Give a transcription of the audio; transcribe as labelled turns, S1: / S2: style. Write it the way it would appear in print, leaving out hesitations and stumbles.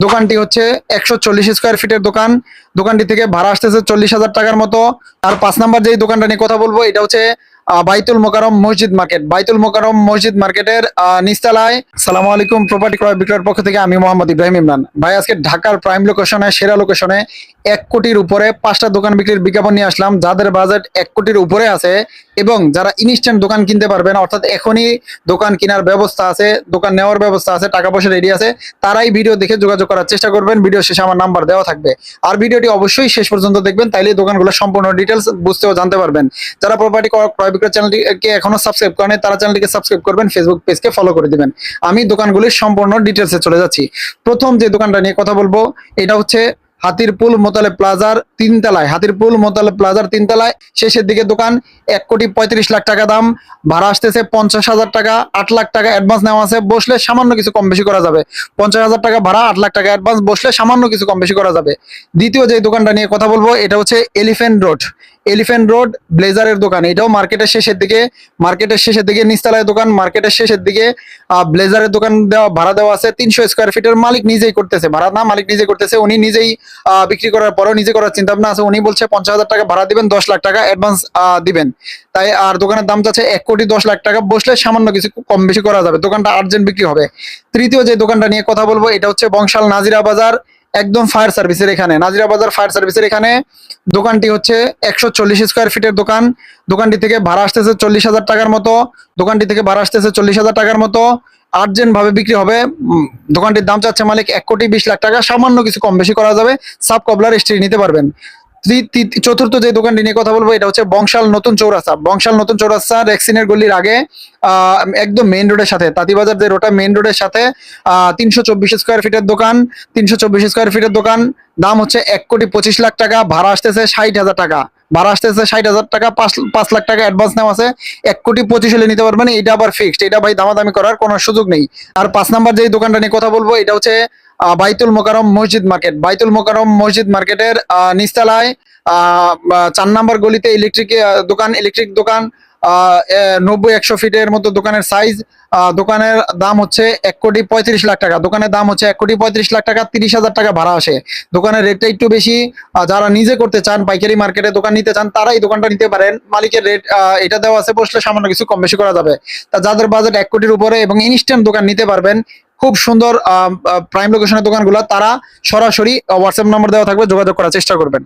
S1: দোকানটি হচ্ছে 140 স্কোয়ার ফিটের দোকান। দোকানটি থেকে ভাড়া আসতেছে 40,000 টাকার মতো। আর 5 নাম্বার যেই দোকানটা নিয়ে কথা বলবো এটা হচ্ছে বাইতুল মোকাররম মসজিদ মার্কেট। বাইতুল মোকাররম মসজিদ মার্কেটের নিচতলায়। সালামু আলাইকুম, প্রপার্টি ক্রয় বিক্রয়ের পক্ষ থেকে আমি মোহাম্মদ ইব্রাহিম ইমরান ভাই। আজকে ঢাকার প্রাইম লোকেশনে, সেরা লোকেশনে 1 কোটির উপরে 5টা দোকান বিক্রির বিজ্ঞাপন নিয়ে আসলাম। যাদের বাজেট 1 কোটির উপরে আছে এবং যারা ইনস্ট্যান্ট দোকান কিনতে পারবেন, অর্থাৎ এখনই দোকান কেনার ব্যবস্থা আছে, দোকান নেওয়ার ব্যবস্থা আছে, টাকা পয়সা রেডি আছে, তারাই ভিডিও দেখে যোগাযোগ করার চেষ্টা করবেন। ভিডিও শেষে আমার নাম্বার দেওয়া থাকবে। আর ভিডিওটি অবশ্যই শেষ পর্যন্ত দেখবেন, তাইলে দোকানগুলো সম্পূর্ণ ডিটেলস বুঝতে ও জানতে পারবেন। যারা প্রপার্টি ক্রয় বিক্রয় চ্যানেলটিকে এখনো সাবস্ক্রাইব করেন, তারা চ্যানেলটিকে সাবস্ক্রাইব করবেন, ফেসবুক পেজকে ফলো করে দিবেন। আমি দোকানগুলির সম্পূর্ণ ডিটেলসে চলে যাচ্ছি। প্রথম যে দোকানটা নিয়ে কথা বলবো এটা হচ্ছে হাতিরপুল মোতালেব প্লাজার 3 তলায়। হাতিরপুল মোতালেব প্লাজার 3 তলায় শেষের দিকে দোকান। 1,35,00,000 টাকা দাম। ভাড়া আসতেছে 50,000 টাকা। 8 লাখ টাকা অ্যাডভান্স নেওয়া আছে, বসলে সামান্য কিছু কম বেশি করা যাবে। 50,000 টাকা ভাড়া, 8 লাখ টাকা অ্যাডভান্স, বসলে সামান্য কিছু কম বেশি করা যাবে। দ্বিতীয় যে দোকানটা নিয়ে কথা বলবো এটা হচ্ছে এলিফ্যান্ট রোড। এলিফ্যান্ট রোড ব্লেজারের দোকান। এটাও মার্কেটের শেষের দিকে। মার্কেটের শেষের দিকে নিচতলায় দোকান, মার্কেটের শেষের দিকে ব্লেজারের দোকান দেওয়া, ভাড়া দেওয়া আছে 300 স্কোয়ার ফিটের। মালিক নিজেই করতেছে, ভাড়া না, মালিক নিজে করতেছে। উনি নিজেই বিক্রি করার পরেও নিজে করার চিন্তা ভাবনা আছে। উনি বলছে 50,000 টাকা ভাড়া দিবেন, 10 লাখ টাকা অ্যাডভান্স দিবেন। তাই আর দোকানের দাম চাচ্ছে 1,10,00,000 টাকা। বসলে সামান্য কিছু কম বেশি করা যাবে, দোকানটা আর্জেন্ট বিক্রি হবে। তৃতীয় যে দোকানটা নিয়ে কথা বলবো এটা হচ্ছে বংশাল নাজিরা বাজার, একদম ফায়ার সার্ভিসের এখানে। নাজিরা বাজার ফায়ার সার্ভিসের এখানে দোকানটি হচ্ছে 140 স্কোয়ার ফিটের দোকান। দোকানটি থেকে ভাড়া আসতেছে 40,000 টাকার মতো। দোকানটি থেকে ভাড়া আসতেছে 40,000 টাকার মতো। আর্জেন্ট ভাবে বিক্রি হবে। দোকানটির দাম চাচ্ছে মালিক 1,20,00,000 টাকা। সামান্য কিছু কম বেশি করা যাবে, সাব কবলার স্ত্রী নিতে পারবেন। চতুর্থ যে দোকানটি নিয়ে কথা বলবো এটা হচ্ছে বংশাল নতুন চৌরাস্তা। বংশাল নতুন চৌরাস্তা রেক্সিনের গলির আগে, একদম মেইন রোডের সাথে, তাঁতিবাজার যে রোডটা মেইন রোডের সাথে 324 স্কোয়ার ফিটের দোকান। 324 স্কোয়ার ফিটের দোকান। দাম হচ্ছে 1,25,00,000 টাকা। ভাড়া আসতেছে 60,000 টাকা। ভাড়া আসতেছে 60,000 টাকা। 5 লাখ টাকা অ্যাডভান্স নেওয়া আছে। 1,25,00,000 হলে নিতে পারবেন। এটা আবার ফিক্সড, এটা ভাই দামাদামি করার কোনো সুযোগ নেই। আর 5 নাম্বার যে দোকানটা নিয়ে কথা বলবো এটা হচ্ছে বাইতুল মোকাররম মসজিদ মার্কেট। বাইতুল মোকাররম মসজিদ মার্কেটের নিচতলায় 4 নাম্বার গলিতে ইলেকট্রিক দোকান। ইলেকট্রিক দোকান 90-100 ফিটের মতো দোকানের সাইজ। দোকানের দাম হচ্ছে 1,35,00,000 টাকা। দোকানের দাম হচ্ছে 1,35,00,000 টাকা। 30,000 টাকা ভাড়া আসে। দোকানের রেটটা একটু বেশি। যারা নিজে করতে চান, পাইকারি মার্কেটে দোকান নিতে চান, তারা এই দোকানটা নিতে পারেন। মালিকের রেট এটা দেওয়া আছে, বসলে সামান্য কিছু কম বেশি করা যাবে। তা যাদের বাজেট 1 কোটির উপরে এবং ইনস্ট্যান্ট দোকান নিতে পারবেন, খুব সুন্দর প্রাইম লোকেশনের দোকানগুলো, তারা সরাসরি হোয়াটসঅ্যাপ নম্বর দেওয়া থাকবে, যোগাযোগ করার চেষ্টা করবেন।